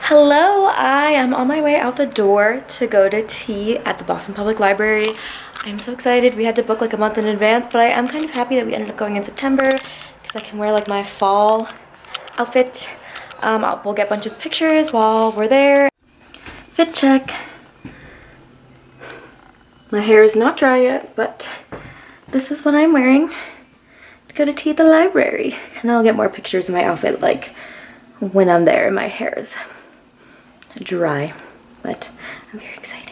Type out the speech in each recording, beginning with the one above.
Hello, I am on my way out the door to go to tea at the Boston Public Library. I'm so excited. We had to book like a month in advance, but I am kind of happy that we ended up going in September because I can wear like my fall outfit. We'll get a bunch of pictures while we're there. Fit check. My hair is not dry yet, but this is what I'm wearing to go to tea at the library. And I'll get more pictures of my outfit like when I'm there and my hair is dry, but I'm very excited.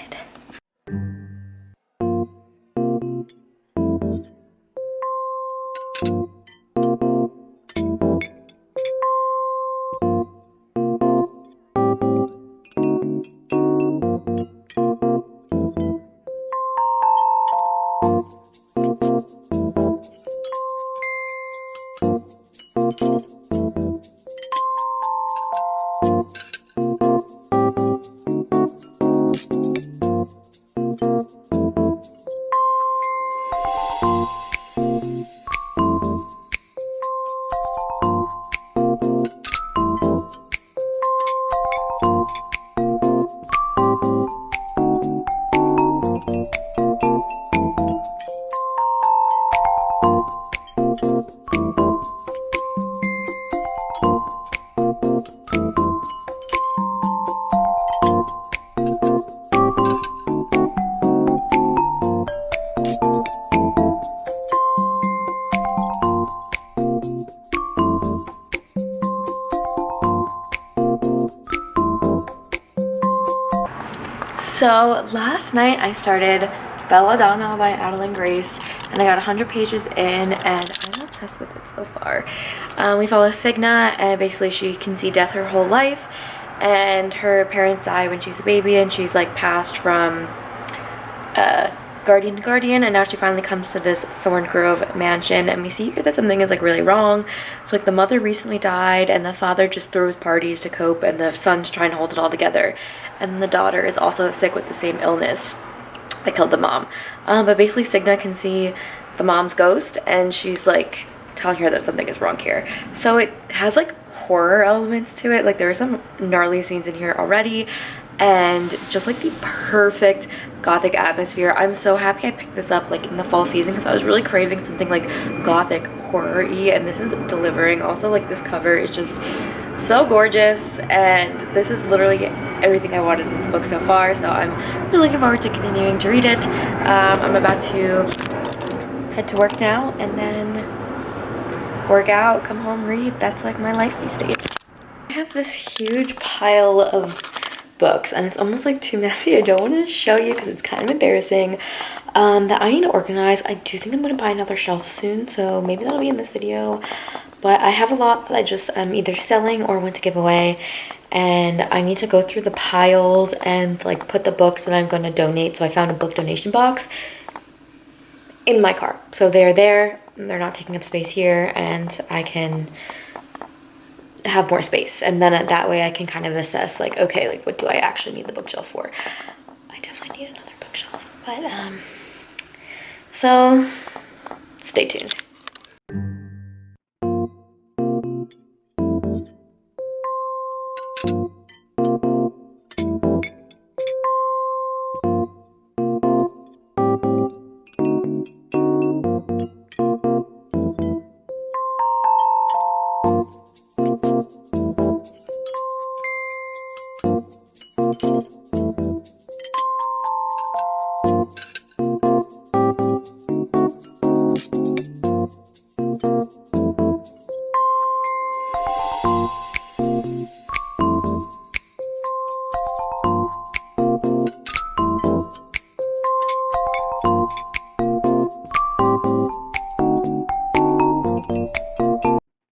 So last night I started Belladonna by Adeline Grace, and I got 100 pages in, and I'm obsessed with it so far. We follow Signa, and basically she can see death her whole life, and her parents die when she's a baby, and she's like passed from guardian to guardian, and now she finally comes to this Thorngrove mansion, and we see here that something is like really wrong. So like the mother recently died, and the father just throws parties to cope, and the son's trying to hold it all together, and the daughter is also sick with the same illness that killed the mom. But basically Signa can see the mom's ghost, and she's like telling her that something is wrong here. So it has like horror elements to it. Like there are some gnarly scenes in here already, and just like the perfect gothic atmosphere. I'm so happy I picked this up like in the fall season because I was really craving something like gothic horror-y, and this is delivering. Also, like this cover is just so gorgeous, and this is literally everything I wanted in this book so far, so I'm really looking forward to continuing to read it. I'm about to head to work now and then work out, come home, read. That's like my life these days. I have this huge pile of books, and it's almost like too messy. I don't want to show you because it's kind of embarrassing, that I need to organize. I do think I'm going to buy another shelf soon, so maybe that'll be in this video. But I have a lot that I just am either selling or want to give away, and I need to go through the piles and like put the books that I'm going to donate. So I found a book donation box in my car, so they're there, they're not taking up space here, and I can have more space, and then that way I can kind of assess like, okay, like what do I actually need the bookshelf for. I definitely need another bookshelf, but so stay tuned.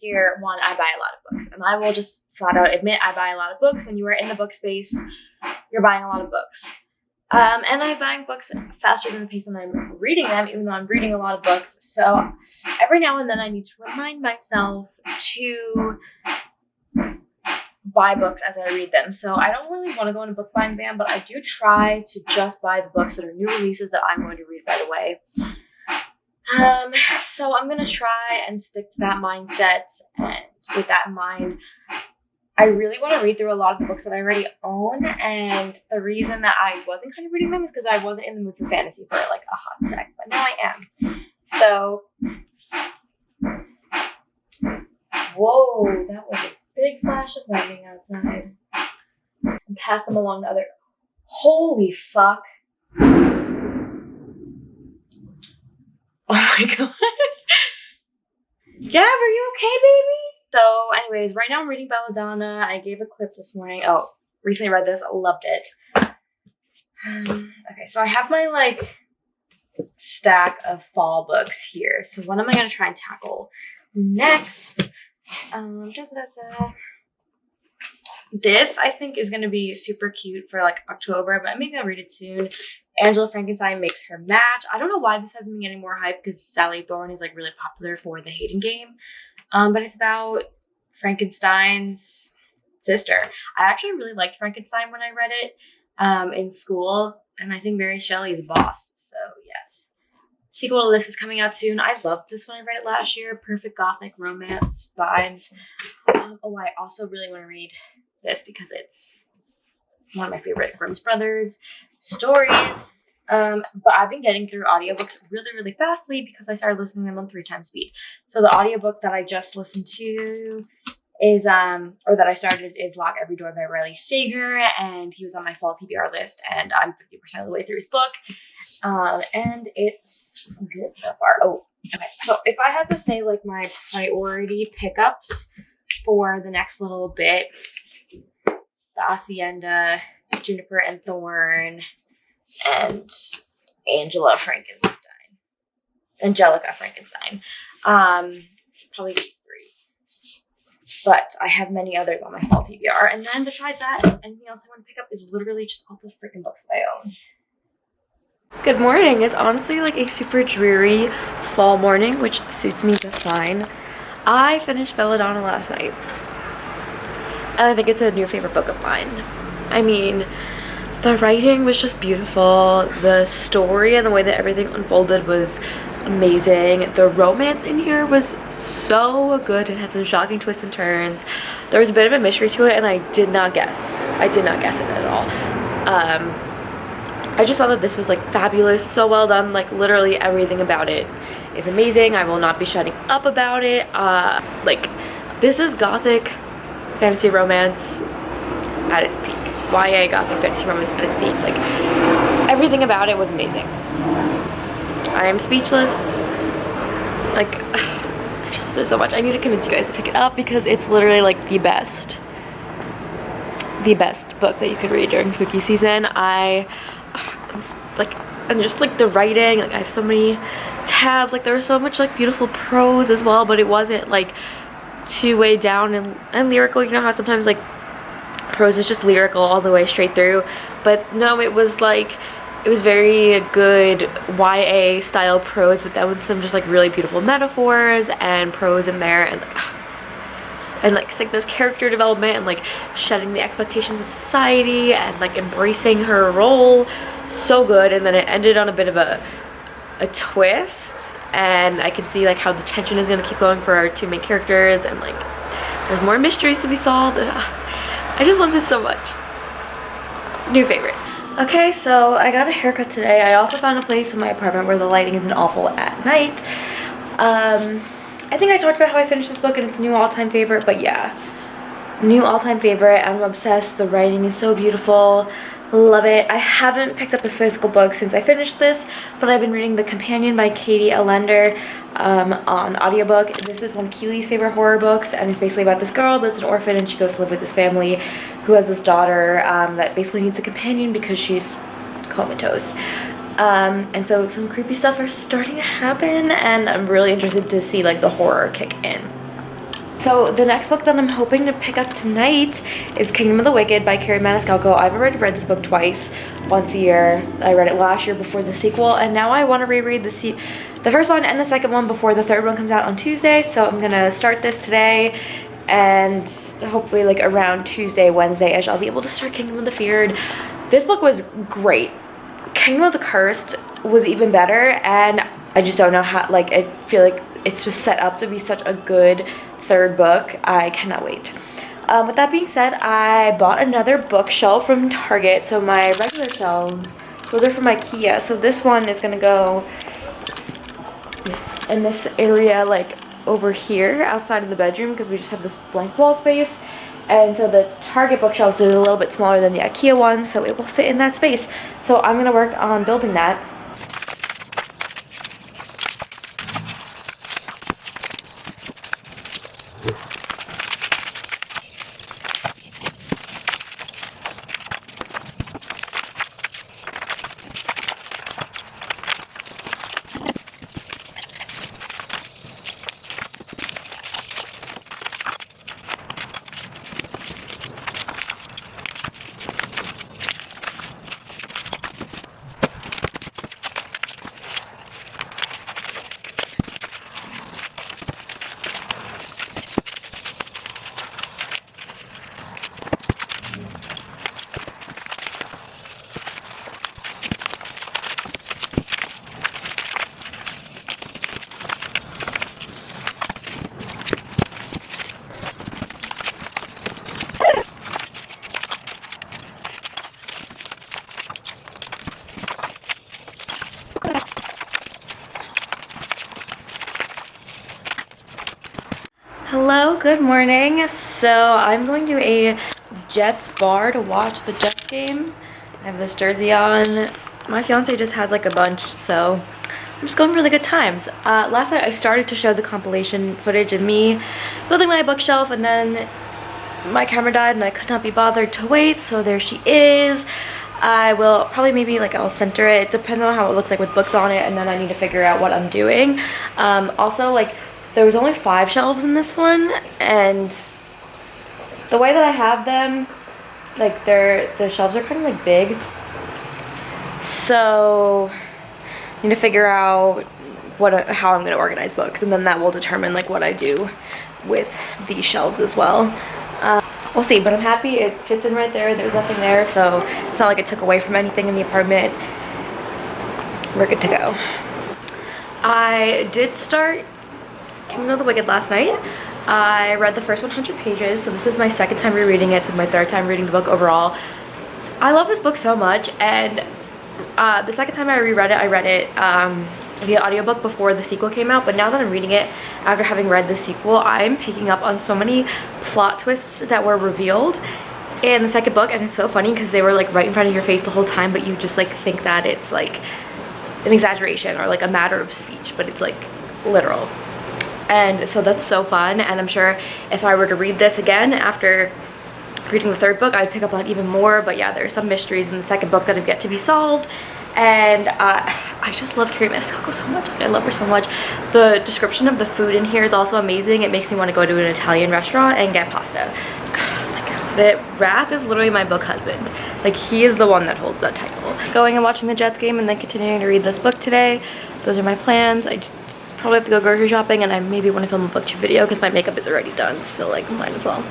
Year one, I buy a lot of books, and I will just flat out admit I buy a lot of books. When you are in the book space, you're buying a lot of books. And I'm buying books faster than the pace that I'm reading them, even though I'm reading a lot of books. So every now and then I need to remind myself to buy books as I read them. So I don't really want to go in a book buying ban, but I do try to just buy the books that are new releases that I'm going to read right away. So I'm going to try and stick to that mindset, and with that in mind, I really want to read through a lot of the books that I already own, and the reason that I wasn't kind of reading them is because I wasn't in the mood for fantasy for like a hot sec, but now I am. So, whoa, that was a big flash of lightning outside. And pass them along the other. Holy fuck. Oh my god. Gav, are you okay, baby? So, anyways, right now I'm reading Belladonna. I gave a clip this morning. Oh, recently read this. Loved it. Okay, so I have my, like, stack of fall books here. So what am I going to try and tackle next? This, I think, is going to be super cute for, like, October, but I'm maybe going to read it soon. Angela Frankenstein makes her match. I don't know why this hasn't been getting more hype because Sally Thorne is, like, really popular for The Hating Game. But it's about Frankenstein's sister. I actually really liked Frankenstein when I read it in school, and I think Mary Shelley is boss, so yes. Sequel to this is coming out soon. I loved this when I read it last year. Perfect gothic romance vibes. Oh, I also really want to read this because it's one of my favorite Grimm's Brothers stories. But I've been getting through audiobooks really, really fastly because I started listening to them on 3 times speed. So the audiobook that I just listened to is, or that I started is Lock Every Door by Riley Sager, and he was on my fall TBR list, and I'm 50% of the way through his book. And it's good so far. Oh, okay. So if I had to say, like, my priority pickups for the next little bit, the Hacienda, Juniper and Thorn, and Angelica Frankenstein. Probably these 3. But I have many others on my fall TBR. And then besides that, anything else I want to pick up is literally just all the freaking books that I own. Good morning. It's honestly like a super dreary fall morning, which suits me just fine. I finished Belladonna last night. And I think it's a new favorite book of mine. I mean, the writing was just beautiful. The story and the way that everything unfolded was amazing. The romance in here was so good. It had some shocking twists and turns. There was a bit of a mystery to it, and I did not guess. I did not guess it at all. I just thought that this was like fabulous, so well done. Like literally everything about it is amazing. I will not be shutting up about it. Like this is gothic fantasy romance at its peak. YA gothic fantasy romance at its peak. Like everything about it was amazing. I am speechless. Like I just love it so much. I need to convince you guys to pick it up because it's literally like the best book that you could read during spooky season. And just like the writing, like I have so many tabs, like there was so much like beautiful prose as well, but it wasn't like too weighed down and lyrical. You know how sometimes like prose is just lyrical all the way straight through, but no, it was very good YA style prose, but then with some just like really beautiful metaphors and prose in there, and like Signa's character development and like shedding the expectations of society and like embracing her role. So good. And then it ended on a bit of a twist, and I can see like how the tension is going to keep going for our 2 main characters, and like there's more mysteries to be solved, and I just loved it so much. New favorite. Okay, so I got a haircut today. I also found a place in my apartment where the lighting isn't awful at night. I think I talked about how I finished this book and it's a new all-time favorite, but yeah, new all-time favorite. I'm obsessed. The writing is so beautiful. Love it. I haven't picked up a physical book since I finished this, but I've been reading The Companion by Katie Allender on audiobook. This is one of Keely's favorite horror books, and it's basically about this girl that's an orphan, and she goes to live with this family who has this daughter that basically needs a companion because she's comatose. And so some creepy stuff are starting to happen, and I'm really interested to see like the horror kick in. So the next book that I'm hoping to pick up tonight is Kingdom of the Wicked by Carrie Maniscalco. I've already read this book twice, once a year. I read it last year before the sequel, and now I want to reread the first one and the second one before the third one comes out on Tuesday. So I'm gonna start this today, and hopefully like around Tuesday, Wednesday-ish, I'll be able to start Kingdom of the Feared. This book was great. Kingdom of the Cursed was even better, and I just don't know how, like, I feel like it's just set up to be such a good third book. I cannot wait. With that being said, I bought another bookshelf from Target. So my regular shelves, those are from IKEA. So this one is gonna go in this area, like over here outside of the bedroom, because we just have this blank wall space. And so the Target bookshelves are a little bit smaller than the IKEA ones, so it will fit in that space. So I'm gonna work on building that. Hello, good morning. So I'm going to a Jets bar to watch the Jets game. I have this jersey on. My fiance just has like a bunch, so I'm just going for the good times. Last night I started to show the compilation footage of me building my bookshelf, and then my camera died and I could not be bothered to wait, so there she is. I will probably maybe like I'll center it. It depends on how it looks like with books on it, and then I need to figure out what I'm doing. Also, like, there was only 5 shelves in this one, and the way that I have them, like the shelves are kind of like big, so I need to figure out how I'm going to organize books, and then that will determine like what I do with these shelves as well. We'll see, but I'm happy it fits in right there. There's nothing there, so it's not like it took away from anything in the apartment. We're good to go. I did start Kingdom of the Wicked last night. I read the first 100 pages, so this is my second time rereading it, so my third time reading the book overall. I love this book so much, and the second time I reread it, I read it via audiobook before the sequel came out, but now that I'm reading it after having read the sequel, I'm picking up on so many plot twists that were revealed in the second book, and it's so funny because they were like right in front of your face the whole time, but you just like think that it's like an exaggeration or like a matter of speech, but it's like literal. And so that's so fun, and I'm sure if I were to read this again after reading the third book, I'd pick up on even more. But yeah, there are some mysteries in the second book that have yet to be solved, and I just love Carrie Maniscalco so much. I love her so much. The description of the food in here is also amazing. It makes me want to go to an Italian restaurant and get pasta. Like, I love it. Wrath is literally my book husband. Like, he is the one that holds that title. Going and watching the Jets game and then continuing to read this book today. Those are my plans. I probably have to go grocery shopping, and I maybe want to film a booktube video because my makeup is already done, so like might as well.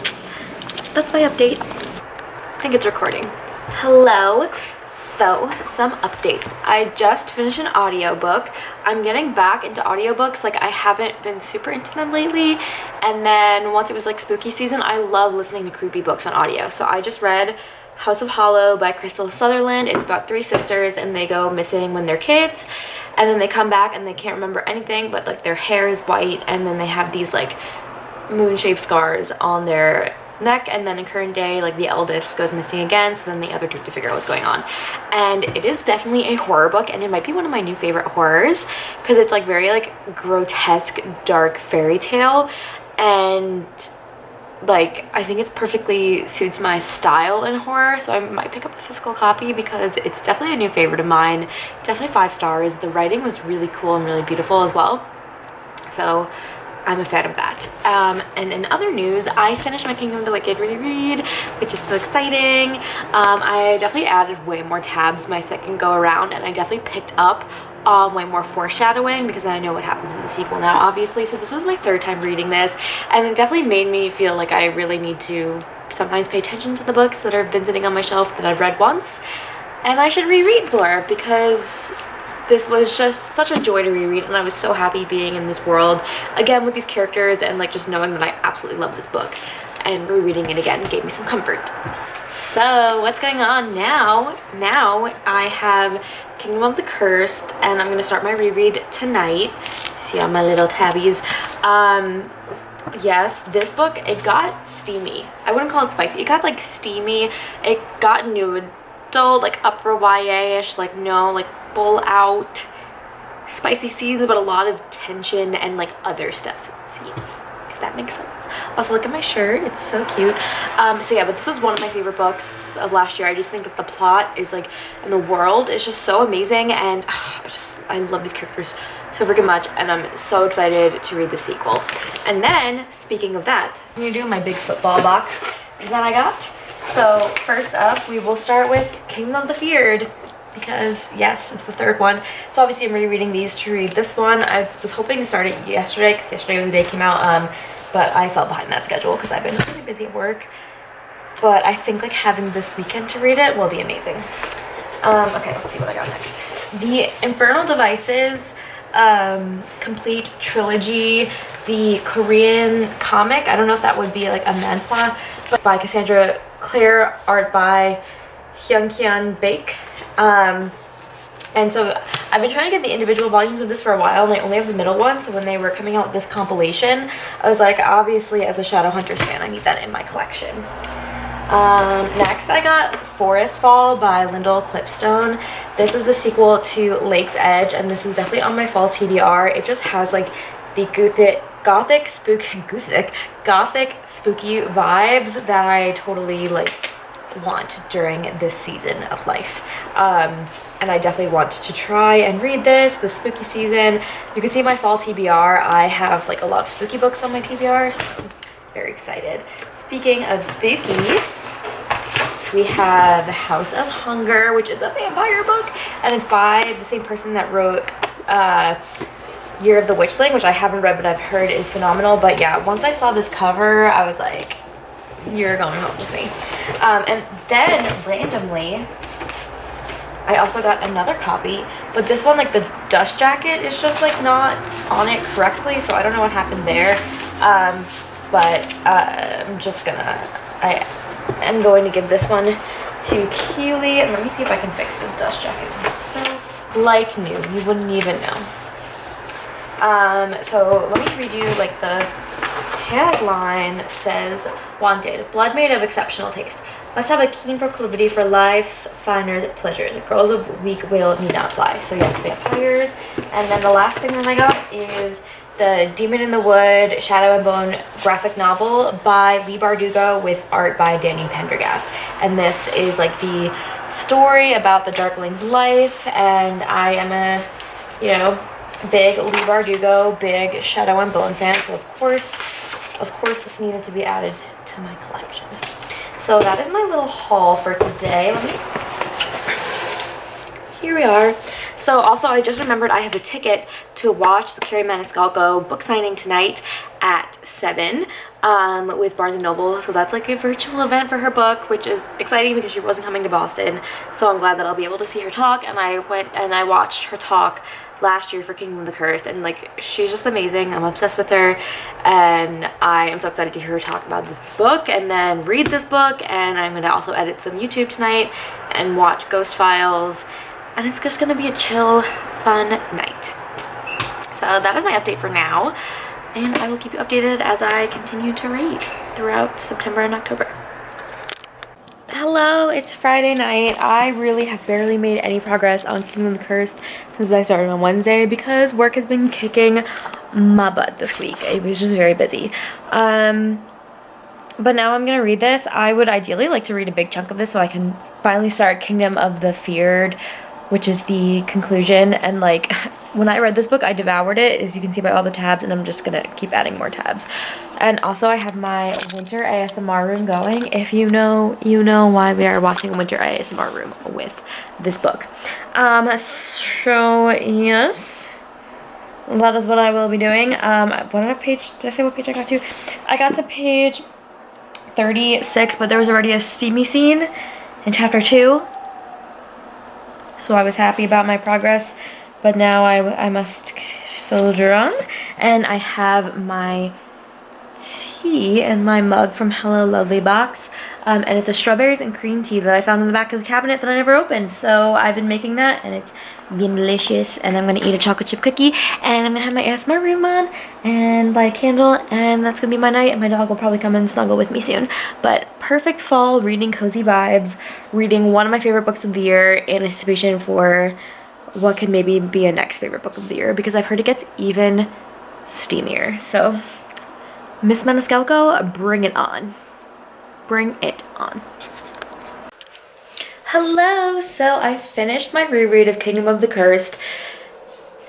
That's my update. I think it's recording. Hello. So, some updates. I just finished an audiobook. I'm getting back into audiobooks. Like, I haven't been super into them lately, and then once it was like spooky season, I love listening to creepy books on audio. So I just read House of Hollow by Crystal Sutherland. It's about 3 sisters, and they go missing when they're kids, and then they come back and they can't remember anything, but like their hair is white, and then they have these like moon-shaped scars on their neck, and then in current day, like the eldest goes missing again, so then the other 2 have to figure out what's going on. And it is definitely a horror book, and it might be one of my new favorite horrors because it's like very like grotesque, dark fairy tale, and like I think it's perfectly suits my style in horror, so I might pick up a physical copy because it's definitely a new favorite of mine. Definitely 5 stars. The writing was really cool and really beautiful as well, so I'm a fan of that. And in other news, I finished my Kingdom of the Wicked reread, which is so exciting. I definitely added way more tabs my second go around, and I definitely picked up way more foreshadowing because I know what happens in the sequel now, obviously. So this was my 3rd time reading this, and it definitely made me feel like I really need to sometimes pay attention to the books that have been sitting on my shelf that I've read once, and I should reread more because this was just such a joy to reread, and I was so happy being in this world again with these characters, and like just knowing that I absolutely love this book. and rereading it again gave me some comfort. So what's going on now? Now I have Kingdom of the Cursed, and I'm gonna start my reread tonight. See all my little tabbies. Yes, this book, it got steamy. I wouldn't call it spicy. It got like steamy. It got new adult, like upper YA-ish, like no, like full out spicy scenes, but a lot of tension and like other stuff scenes, if that makes sense. Also, look at my shirt, it's so cute. So yeah, but this was one of my favorite books of last year. I just think that the plot is like, and the world is just so amazing, and I love these characters so freaking much, and I'm so excited to read the sequel. And then, speaking of that, I'm gonna do my big football box that I got. So first up, we will start with Kingdom of the Feared, because yes, it's the third one. So obviously I'm rereading these to read this one. I was hoping to start it yesterday, because yesterday was the day it came out, but I fell behind that schedule because I've been really busy at work. But I think like having this weekend to read it will be amazing. Okay, let's see what I got next. The Infernal Devices complete trilogy, the Korean comic. I don't know if that would be like a manhwa, but by Cassandra Clare, art by Hyun Baek. And so I've been trying to get the individual volumes of this for a while, and I only have the middle one. So when they were coming out with this compilation, I was like, obviously as a Shadowhunters fan, I need that in my collection. Next I got Forest Fall by Lyndall Clipstone. This is the sequel to Lake's Edge, and this is definitely on my fall TBR. It just has like the gothic spooky vibes that I totally like want during this season of life. And I definitely want to try and read this spooky season. You can see my fall TBR. I have like a lot of spooky books on my TBR, so I'm very excited. Speaking of spooky, we have House of Hunger, which is a vampire book, and it's by the same person that wrote Year of the Witchling, which I haven't read but I've heard is phenomenal. But yeah, once I saw this cover, I was like, you're going home with me. And then randomly I also got another copy, but this one, like the dust jacket is just like not on it correctly, so I don't know what happened there. I'm just gonna, I am going to give this one to Keely, and let me see if I can fix the dust jacket myself. Like new, you wouldn't even know. So let me read you like the tagline. Says, wanted, blood made of exceptional taste. Must have a keen proclivity for life's finer pleasures. Girls of weak will need not fly. So yes, vampires. And then the last thing that I got is the Demon in the Wood Shadow and Bone graphic novel by Lee Bardugo with art by Danny Pendergast. And this is like the story about the Darkling's life, and I am a, you know, big Lee Bardugo, big Shadow and Bone fan, so of course this needed to be added to my collection. So that is my little haul for today. Here we are. So also I just remembered I have a ticket to watch the Carrie Maniscalco book signing tonight at 7 with Barnes & Noble. So that's like a virtual event for her book, which is exciting because she wasn't coming to Boston. So I'm glad that I'll be able to see her talk, and I went and I watched her talk last year for Kingdom of the Cursed, and like she's just amazing. I'm obsessed with her, and I am so excited to hear her talk about this book and then read this book. And I'm gonna also edit some YouTube tonight and watch Ghost Files, and it's just gonna be a chill, fun night. So that is my update for now, and I will keep you updated as I continue to read throughout September and October. Hello, it's Friday night. I really have barely made any progress on Kingdom of the Cursed since I started on Wednesday because work has been kicking my butt this week. It was just very busy. But now I'm gonna read this. I would ideally like to read a big chunk of this so I can finally start Kingdom of the Feared, which is the conclusion. And like when I read this book, I devoured it, as you can see by all the tabs, and I'm just gonna keep adding more tabs. And also I have my winter ASMR room going. If you know, you know why we are watching a winter ASMR room with this book. So yes, that is what I will be doing. What page did I say what page I got to? I got to page 36, but there was already a steamy scene in chapter 2. So I was happy about my progress, but now I must soldier on. And I have my tea in my mug from Hello Lovely box. And it's a strawberries and cream tea that I found in the back of the cabinet that I never opened. So I've been making that and it's been delicious. And I'm gonna eat a chocolate chip cookie and I'm gonna have my ASMR room on and light a candle, and that's gonna be my night, and my dog will probably come and snuggle with me soon. But perfect fall reading, cozy vibes, reading one of my favorite books of the year in anticipation for what could maybe be a next favorite book of the year, because I've heard it gets even steamier. So Miss Maniscalco, bring it on. Bring it on. Hello! So I finished my reread of Kingdom of the Cursed.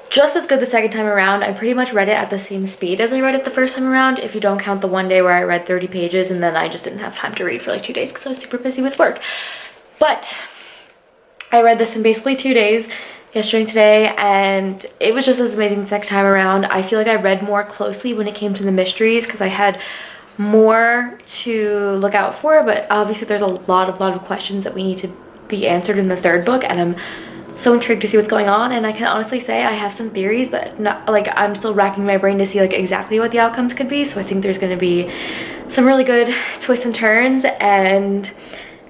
Just as good the second time around. I pretty much read it at the same speed as I read it the first time around, if you don't count the one day where I read 30 pages and then I just didn't have time to read for like 2 days because I was super busy with work. But I read this in basically 2 days, yesterday and today, and it was just as amazing the second time around. I feel like I read more closely when it came to the mysteries because I had more to look out for, but obviously there's a lot of questions that we need to be answered in the third book, and I'm so intrigued to see what's going on. And I can honestly say I have some theories, but not like I'm still racking my brain to see like exactly what the outcomes could be. So I think there's going to be some really good twists and turns, and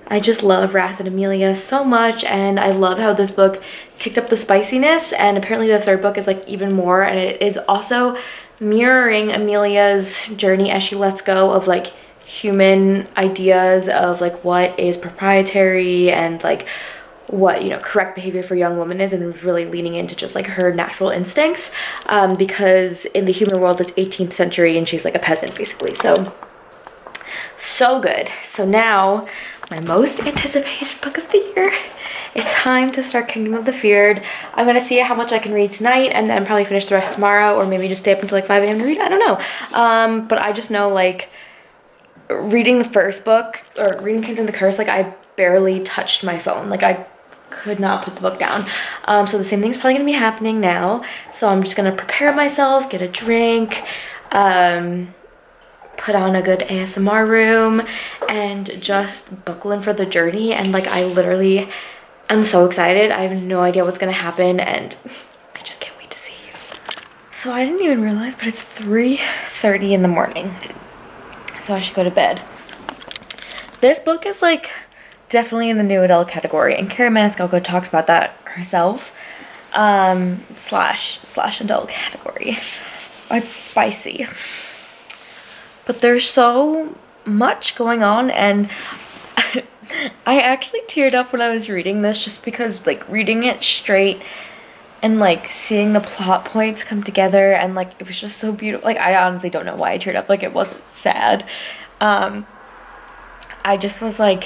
I just love Wrath and Amelia so much, and I love how this book kicked up the spiciness, and apparently the third book is like even more, and it is also mirroring Amelia's journey as she lets go of like human ideas of like what is proprietary and like what, you know, correct behavior for a young woman is, and really leaning into just like her natural instincts, because in the human world it's 18th century and she's like a peasant basically. So good. So now my most anticipated book of the year, it's time to start Kingdom of the Feared. I'm gonna see how much I can read tonight and then probably finish the rest tomorrow, or maybe just stay up until like 5 a.m. to read. I don't know. But I just know like reading the first book, or reading Kingdom of the Curse, like I barely touched my phone. Like I could not put the book down. So the same thing's probably gonna be happening now. So I'm just gonna prepare myself, get a drink, put on a good ASMR room, and just buckle in for the journey. And like I literally am so excited. I have no idea what's gonna happen, and I just can't wait to see you. So I didn't even realize, but it's 3:30 in the morning. So I should go to bed. This book is like definitely in the new adult category, and Carrie Maniscalco talks about that herself. Slash adult category. It's spicy. But there's so much going on, and I actually teared up when I was reading this, just because like reading it straight and like seeing the plot points come together, and like it was just so beautiful. Like I honestly don't know why I teared up. Like it wasn't sad. I just was like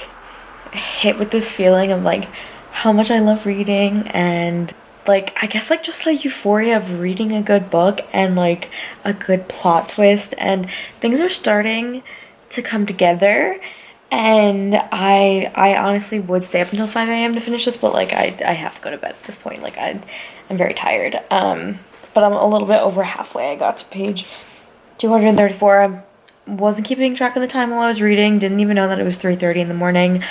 hit with this feeling of like how much I love reading, and like I guess like just the euphoria of reading a good book and like a good plot twist, and things are starting to come together. And I honestly would stay up until 5 a.m. to finish this, but like I have to go to bed at this point. Like I'm very tired. But I'm a little bit over halfway. I got to page 234. I wasn't keeping track of the time while I was reading. Didn't even know that it was 3:30 in the morning.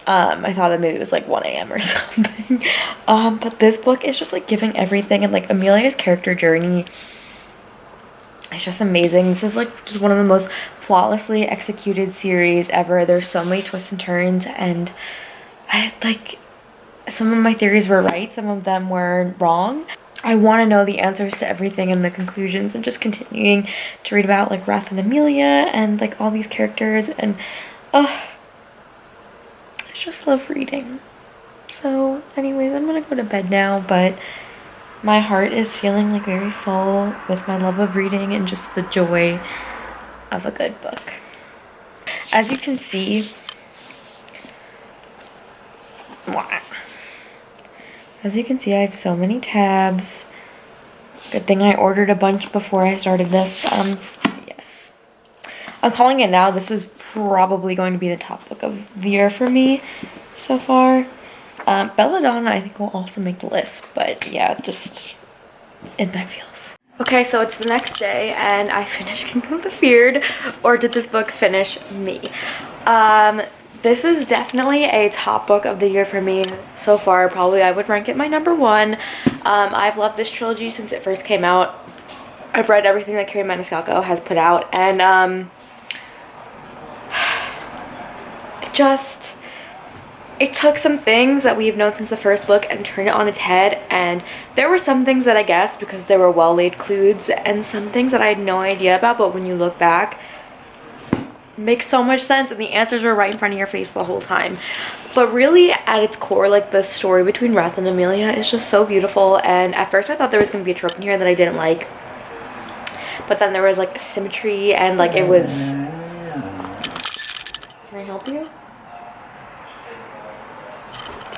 I thought that maybe it was like 1 a.m. or something. But this book is just like giving everything, and like Amelia's character journey, it's just amazing. This is like just one of the most flawlessly executed series ever. There's so many twists and turns, and I like some of my theories were right, some of them were wrong. I want to know the answers to everything and the conclusions, and just continuing to read about like Wrath and Amelia and like all these characters, and I just love reading. So anyways, I'm gonna go to bed now, but my heart is feeling like very full with my love of reading and just the joy of a good book. As you can see, I have so many tabs. Good thing I ordered a bunch before I started this. Yes. I'm calling it now. This is probably going to be the top book of the year for me so far. Belladonna I think will also make the list, but yeah, just in my feels. Okay, so it's the next day and I finished Kingdom of the Feared, or did this book finish me? This is definitely a top book of the year for me so far. Probably I would rank it my #1. I've loved this trilogy since it first came out. I've read everything that Carrie Maniscalco has put out, and it took some things that we've known since the first book and turned it on its head. And there were some things that I guessed because there were well-laid clues, and some things that I had no idea about, but when you look back, makes so much sense, and the answers were right in front of your face the whole time. But really, at its core, like, the story between Wrath and Amelia is just so beautiful. And at first I thought there was going to be a trope in here that I didn't like, but then there was like symmetry, and like it was... Can I help you?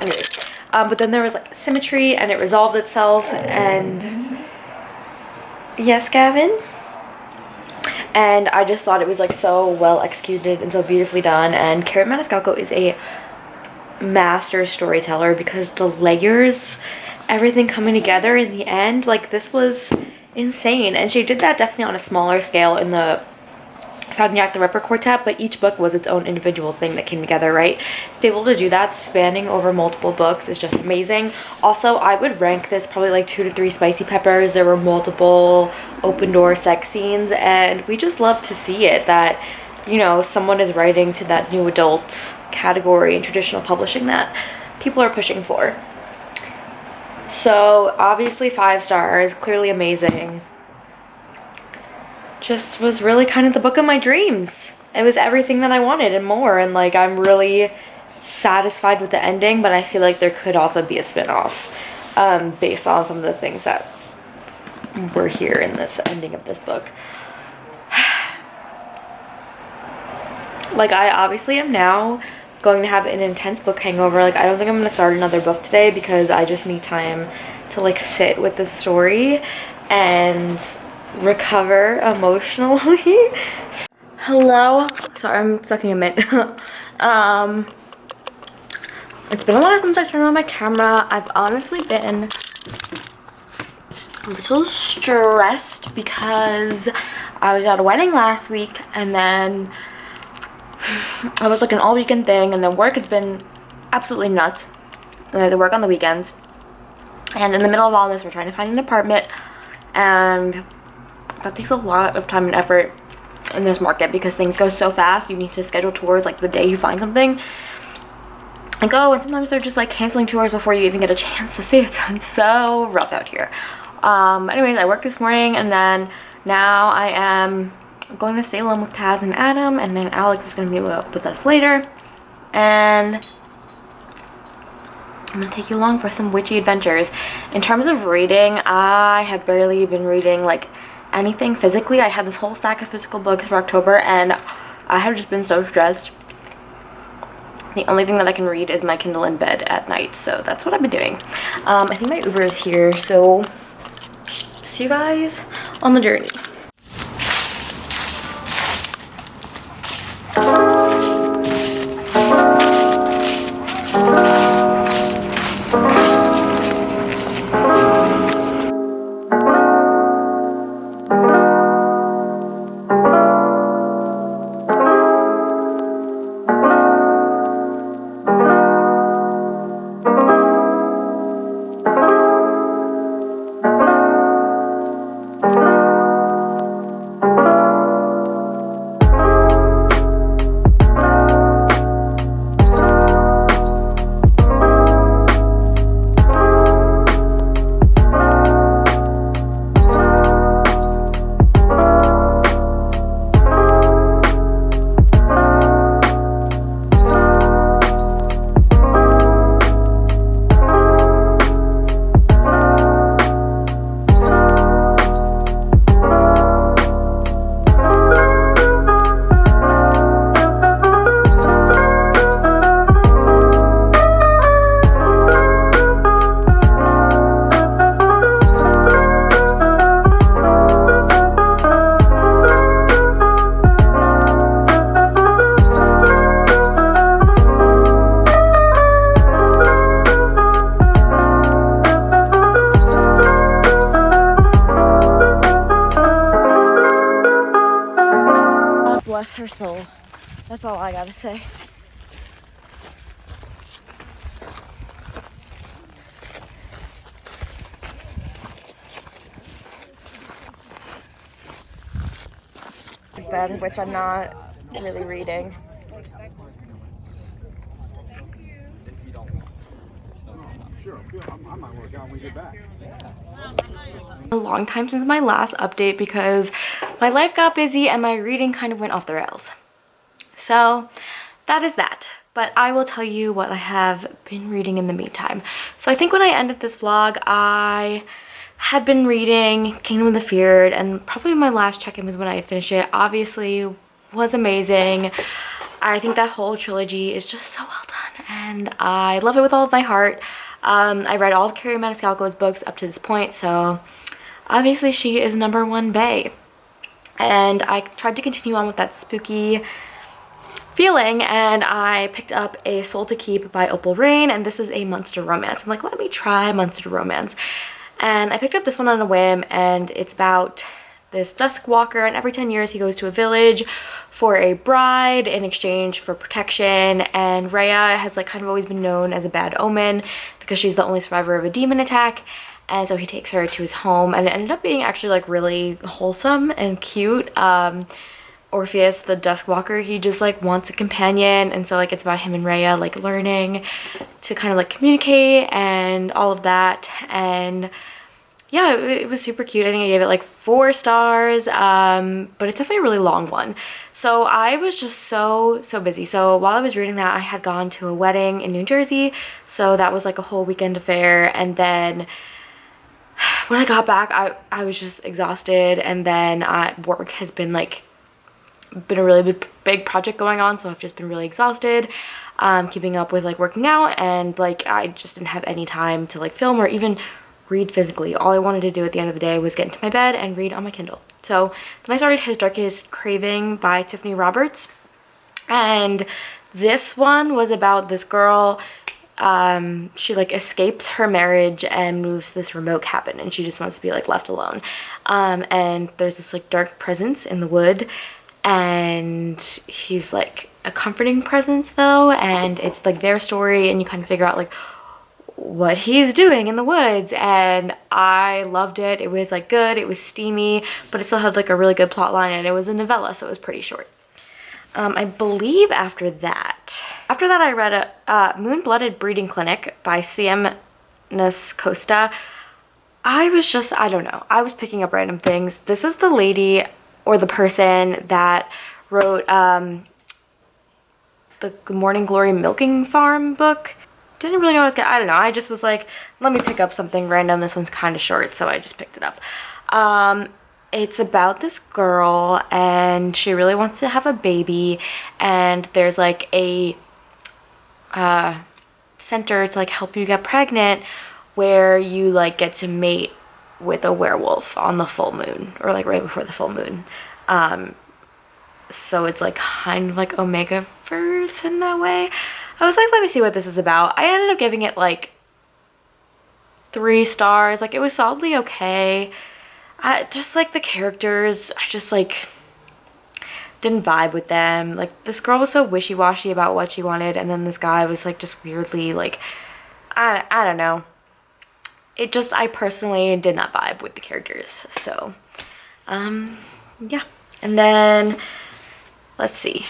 Anyway, but then there was like symmetry, and it resolved itself. And yes, Gavin? And I just thought it was like so well executed and so beautifully done. And Karen Maniscalco is a master storyteller, because the layers, everything coming together in the end, like, this was insane. And she did that definitely on a smaller scale in the Cognac the Ripper Quartet, but each book was its own individual thing that came together, right? To be able to do that spanning over multiple books is just amazing. Also, I would rank this probably like 2 to 3 spicy peppers. There were multiple open door sex scenes, and we just love to see it, that, you know, someone is writing to that new adult category in traditional publishing that people are pushing for. So obviously 5 stars, clearly amazing. Just was really kind of the book of my dreams. It was everything that I wanted and more, and like, I'm really satisfied with the ending, but I feel like there could also be a spin-off based on some of the things that were here in this ending of this book. Like, I obviously am now going to have an intense book hangover. Like, I don't think I'm going to start another book today, because I just need time to like sit with the story and recover emotionally. Hello, sorry, I'm sucking a mint. It's been a while since I turned on my camera. I've honestly been a little stressed because I was at a wedding last week, and then I was like an all weekend thing, and then work has been absolutely nuts. And I had to work on the weekends, and in the middle of all this, we're trying to find an apartment, and that takes a lot of time and effort in this market, because things go so fast. You need to schedule tours like the day you find something and go, and sometimes they're just like canceling tours before you even get a chance to see it. So it's so rough out here. Anyways, I worked this morning, and then now I am going to Salem with Taz and Adam, and then Alex is going to be with us later, and I'm going to take you along for some witchy adventures. In terms of reading, I have barely been reading like anything physically. I had this whole stack of physical books for October, and I have just been so stressed. The only thing that I can read is my Kindle in bed at night, so that's what I've been doing. I think my Uber is here, so see you guys on the journey. Bless her soul. That's all I gotta say. Then, which I'm not really reading. A long time since my last update because my life got busy and my reading kind of went off the rails. So that is that. But I will tell you what I have been reading in the meantime. So I think when I ended this vlog, I had been reading Kingdom of the Feared, and probably my last check-in was when I had finished it. Obviously, was amazing. I think that whole trilogy is just so well done, and I love it with all of my heart. I read all of Carrie Maniscalco's books up to this point, so obviously she is #1 bae. And I tried to continue on with that spooky feeling, and I picked up A Soul to Keep by Opal Rain, and this is a monster romance. I'm like, let me try monster romance. And I picked up this one on a whim, and it's about this dusk walker, and every 10 years he goes to a village for a bride in exchange for protection, and Rhea has like kind of always been known as a bad omen because she's the only survivor of a demon attack, and so he takes her to his home, and it ended up being actually like really wholesome and cute. Orpheus, the dusk walker, he just like wants a companion, and so like it's about him and Rhea like learning to kind of like communicate and all of that. And yeah, it was super cute. I think I gave it like 4 stars, but it's definitely a really long one. So I was just so busy. So while I was reading that, I had gone to a wedding in New Jersey, so that was like a whole weekend affair. And then when I got back, I was just exhausted, and then work has been a really big project going on, so I've just been really exhausted, keeping up with like working out, and like I just didn't have any time to like film or even read physically. All I wanted to do at the end of the day was get into my bed and read on my Kindle. So then I started His Darkest Craving by Tiffany Roberts, and this one was about this girl. She like escapes her marriage and moves to this remote cabin, and she just wants to be like left alone. And there's this like dark presence in the wood, and he's like a comforting presence though, and it's like their story, and you kind of figure out like what he's doing in the woods. And I loved it. It was like good, it was steamy, but it still had like a really good plot line, and it was a novella, so it was pretty short. I believe after that I read a Moon-Blooded Breeding Clinic by C.M. Costa. I don't know, I was picking up random things. This is the lady or the person that wrote the Morning Glory Milking Farm book. Didn't really know what I was gonna, I don't know, I just was like, let me pick up something random. This one's kind of short, so I just picked it up. It's about this girl, and she really wants to have a baby, and there's like a center to like help you get pregnant, where you like get to mate with a werewolf on the full moon, or like right before the full moon. So it's like kind of like Omega verse in that way. I was like, let me see what this is about. I ended up giving it like 3 stars. Like, it was solidly okay. Just like the characters, I just like didn't vibe with them. Like, this girl was so wishy-washy about what she wanted, and then this guy was like just weirdly like, I don't know. It just, I personally did not vibe with the characters. So yeah. And then let's see,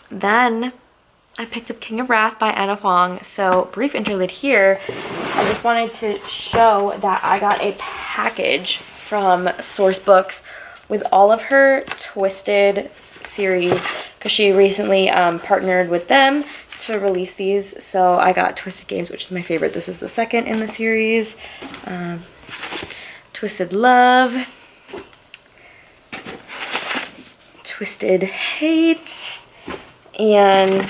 then I picked up King of Wrath by Anna Huang. So brief interlude here. I just wanted to show that I got a package from Source Books with all of her Twisted series, because she recently partnered with them to release these. So I got Twisted Games, which is my favorite. This is the second in the series. Twisted Love, Twisted Hate, and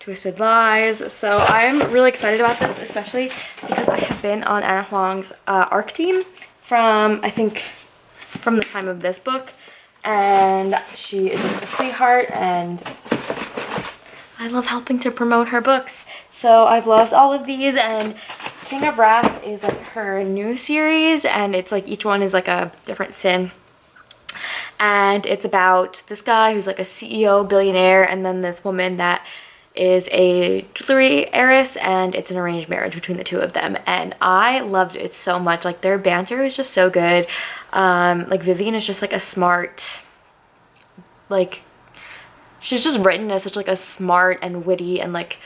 Twisted Lies. So I'm really excited about this, especially because I have been on Anna Huang's ARC team from, I think, from the time of this book, and she is just a sweetheart, and I love helping to promote her books. So I've loved all of these, and King of Wrath is like her new series, and it's like each one is like a different sin. And it's about this guy who's like a CEO billionaire, and then this woman that is a jewelry heiress, and it's an arranged marriage between the two of them. And I loved it so much. Like, their banter is just so good. Like, Vivian is just like a smart, like, she's just written as such like a smart and witty, and like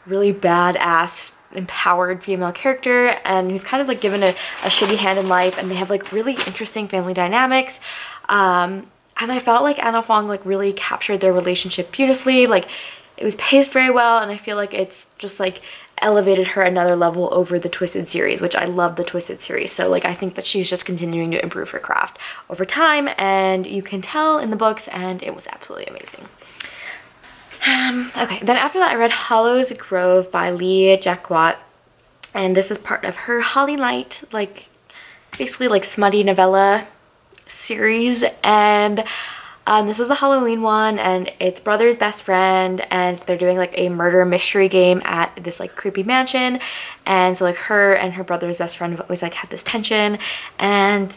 really badass empowered female character, and who's kind of like given a shitty hand in life, and they have like really interesting family dynamics. And I felt like Anna Huang like really captured their relationship beautifully. Like it was paced very well, and I feel like it's just like elevated her another level over the Twisted series, which I love the Twisted series. So like I think that she's just continuing to improve her craft over time, and you can tell in the books, and it was absolutely amazing. Okay, then after that I read Hollow's Grove by Lee Jacquot, and this is part of her Holly Light, like basically like smutty novella series. And this was the Halloween one, and it's brother's best friend, and they're doing like a murder mystery game at this like creepy mansion. And so like her and her brother's best friend have always like had this tension, and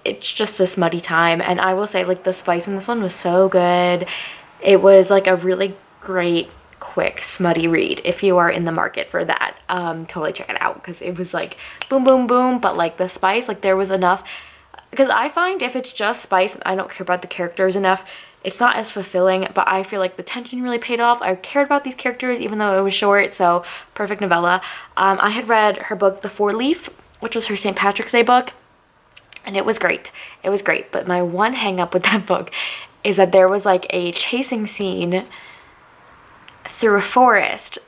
it's just a smutty time. And I will say like the spice in this one was so good. It was like a really great quick smutty read if you are in the market for that. Totally check it out, because it was like boom boom boom, but like the spice, like there was enough. Because I find if it's just spice and I don't care about the characters enough, it's not as fulfilling. But I feel like the tension really paid off. I cared about these characters even though it was short, so perfect novella. I had read her book The Four Leaf, which was her St. Patrick's Day book, and it was great. It was great, but my one hang up with that book is that there was like a chasing scene through a forest,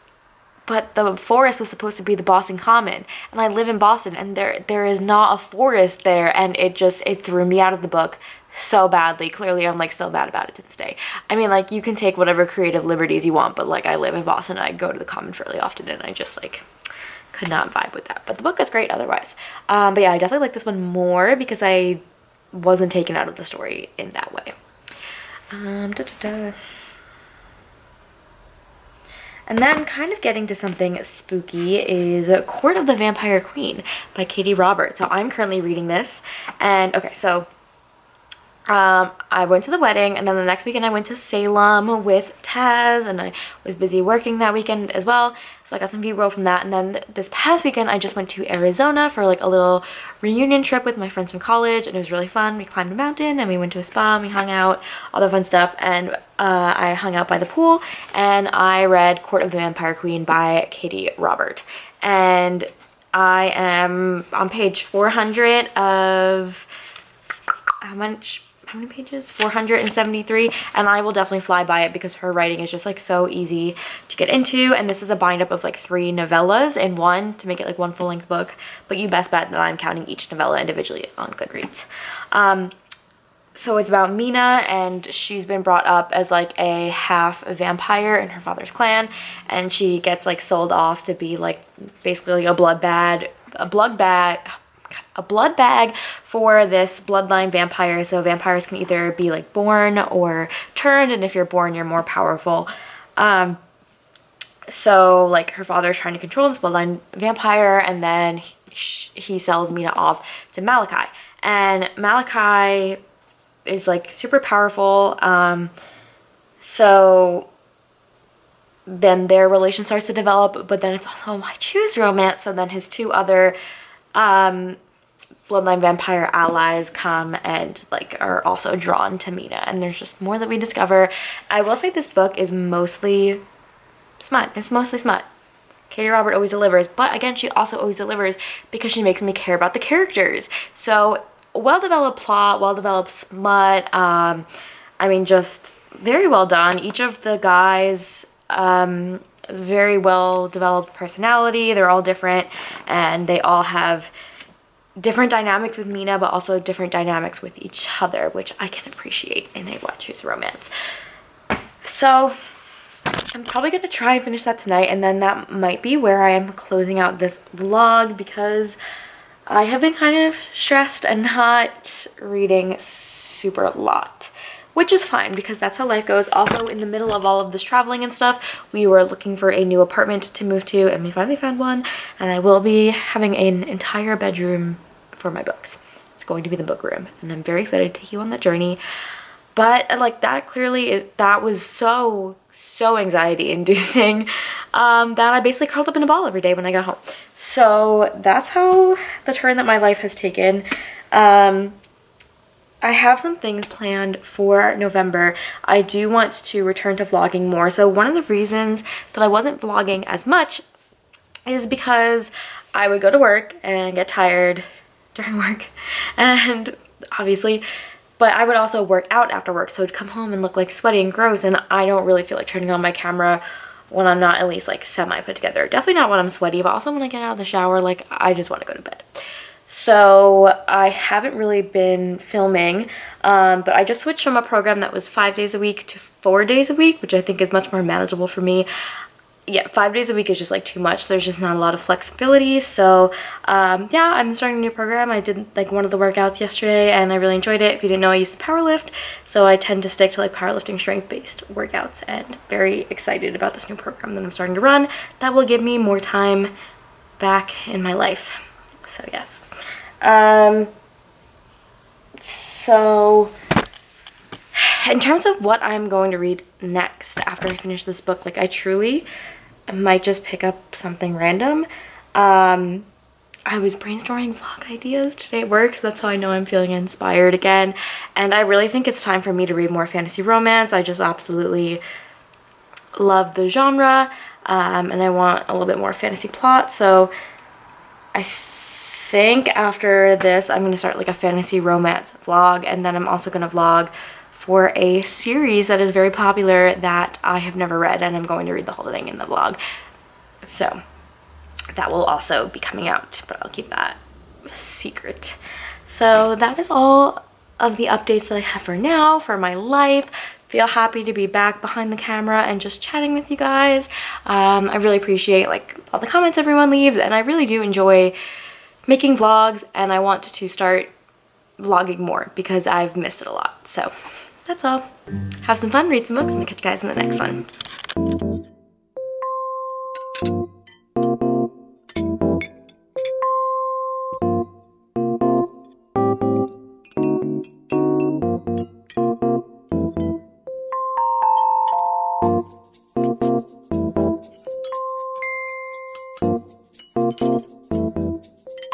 but the forest was supposed to be the Boston Common, and I live in Boston, and there is not a forest there, and it threw me out of the book so badly. Clearly I'm like still bad about it to this day. I mean, like you can take whatever creative liberties you want, but like I live in Boston and I go to the Common fairly often, and I just like could not vibe with that. But the book is great otherwise. But yeah, I definitely like this one more because I wasn't taken out of the story in that way. And then kind of getting to something spooky is Court of the Vampire Queen by Katie Roberts. So I'm currently reading this, and okay, so I went to the wedding, and then the next weekend I went to Salem with Taz, and I was busy working that weekend as well, so I got some B-roll from that. And then this past weekend I just went to Arizona for like a little reunion trip with my friends from college, and it was really fun. We climbed a mountain, and we went to a spa, and we hung out, all the fun stuff, and I hung out by the pool, and I read Court of the Vampire Queen by Katie Robert. And I am on page 400 of how many pages? 473, and I will definitely fly by it because her writing is just like so easy to get into. And this is a bind up of like 3 novellas in one to make it like one full-length book, but you best bet that I'm counting each novella individually on Goodreads. So it's about Mina, and she's been brought up as like a half vampire in her father's clan, and she gets like sold off to be like basically like a blood bag for this bloodline vampire. So vampires can either be like born or turned, and if you're born you're more powerful. So like her father's trying to control this bloodline vampire, and then he sells Mina off to Malachi, and Malachi is like super powerful. So then their relation starts to develop, but then it's also a why choose romance. So then his 2 other bloodline vampire allies come and like are also drawn to Mina, and there's just more that we discover. I will say this book is mostly smut. It's mostly smut. Katie Robert always delivers, but again, she also always delivers because she makes me care about the characters. So well-developed plot, well-developed smut. I mean, just very well done. Each of the guys is very well-developed personality. They're all different, and they all have different dynamics with Mina, but also different dynamics with each other, which I can appreciate in a What Choose Romance. So I'm probably going to try and finish that tonight, and then that might be where I am closing out this vlog, because I have been kind of stressed and not reading super a lot, which is fine because that's how life goes. Also, in the middle of all of this traveling and stuff, we were looking for a new apartment to move to, and we finally found one, and I will be having an entire bedroom for my books. It's going to be the book room, and I'm very excited to take you on that journey. But like that was so anxiety inducing that I basically curled up in a ball every day when I got home. So that's how the turn that my life has taken. I have some things planned for November. I do want to return to vlogging more. So one of the reasons that I wasn't vlogging as much is because I would go to work and get tired during work, and obviously, but I would also work out after work, so I'd come home and look like sweaty and gross, and I don't really feel like turning on my camera when I'm not at least like semi put together. Definitely not when I'm sweaty, but also when I get out of the shower, like I just want to go to bed. So I haven't really been filming, but I just switched from a program that was 5 days a week to 4 days a week, which I think is much more manageable for me. Yeah, 5 days a week is just like too much. There's just not a lot of flexibility. So yeah, I'm starting a new program. I did like one of the workouts yesterday and I really enjoyed it. If you didn't know, I used to powerlift, so I tend to stick to like powerlifting strength-based workouts, and very excited about this new program that I'm starting to run that will give me more time back in my life. So yes. So in terms of what I'm going to read next after I finish this book, like I truly might just pick up something random. I was brainstorming vlog ideas today at work, so that's how I know I'm feeling inspired again. And I really think it's time for me to read more fantasy romance. I just absolutely love the genre, and I want a little bit more fantasy plot. So I think after this, I'm going to start like a fantasy romance vlog, and then I'm also going to vlog for a series that is very popular that I have never read, and I'm going to read the whole thing in the vlog. So that will also be coming out, but I'll keep that secret. So that is all of the updates that I have for now for my life. Feel happy to be back behind the camera and just chatting with you guys. I really appreciate like all the comments everyone leaves, and I really do enjoy making vlogs, and I want to start vlogging more because I've missed it a lot. So that's all. Have some fun, read some books, and I'll catch you guys in the next one.